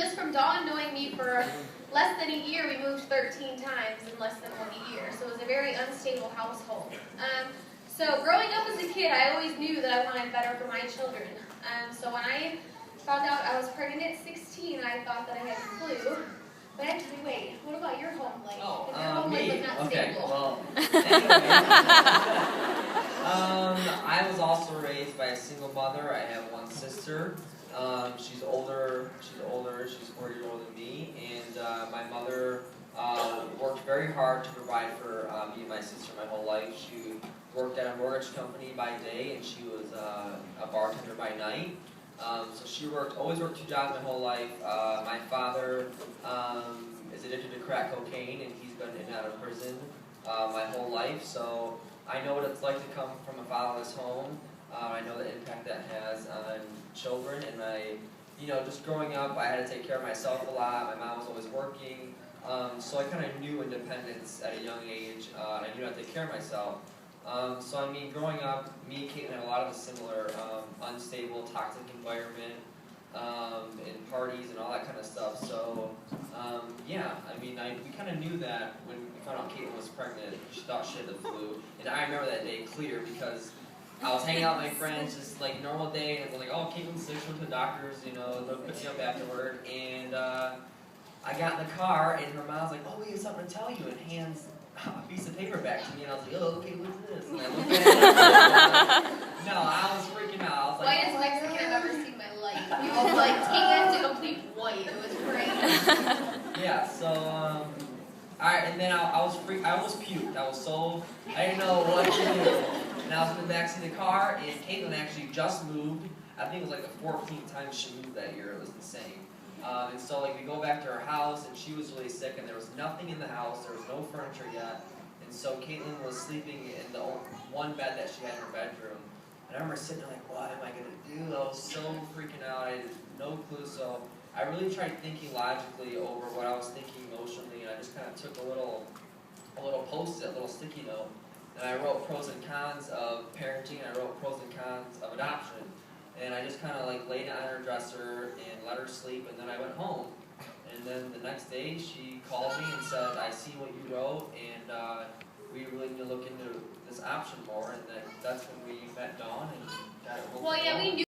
just from Dawn knowing me for less than a year, we moved 13 times in less than 1 year. So it was a very unstable household. So growing up as a kid, I always knew that I wanted better for my children. So when I found out I was pregnant at 16, I thought that I had the flu. But actually, wait, what about your home life? Oh, Your home life was not okay, stable. well, anyway, I was also raised by a single mother. I have one sister. She's older. She's 4 years older than me, and my mother worked very hard to provide for me and my sister my whole life. She worked at a mortgage company by day, and she was a bartender by night. So she always worked 2 jobs my whole life. My father is addicted to crack cocaine, and he's been in and out of prison my whole life. So I know what it's like to come from a fatherless home. I know the impact that has on children, and just growing up, I had to take care of myself a lot. My mom was always working, so I kind of knew independence at a young age, and I knew how to take care of myself. So I mean, growing up, me and Caitlin had a lot of a similar unstable, toxic environment, and parties and all that kind of stuff. So yeah, I mean, we kind of knew that when we found out Caitlin was pregnant. She thought she had the flu, and I remember that day clear because I was hanging out with my friends, just like normal day, and it was like, oh, Caitlin's sick, she went to the doctors, they'll pick me up afterward, and I got in the car, and her mom's like, oh, we have something to tell you, and hands a piece of paper back to me, and I was like, oh, okay, what's this? And I looked at it, no, I was freaking out. I was like, Whitest Mexican I've ever seen in my life. He was like, take that to complete white. It was great. Yeah, so, and then I was I almost puked. I didn't know what to do. And I was in the backseat of the car, and Caitlin actually just moved. I think it was like the 14th time she moved that year. It was insane. And so we go back to her house, and she was really sick, and there was nothing in the house. There was no furniture yet. And so Caitlin was sleeping in the one bed that she had in her bedroom. And I remember sitting there like, what am I going to do? I was so freaking out. I had no clue. So I really tried thinking logically over what I was thinking emotionally, and I just kind of took a little post-it, a little sticky note, and I wrote pros and cons of parenting, and I wrote pros and cons of adoption. And I just kind of laid it on her dresser and let her sleep, and then I went home. And then the next day, she called me and said, I see what you wrote, and we really need to look into this option more. And that's when we met Dawn and got it. Well, yeah, we knew.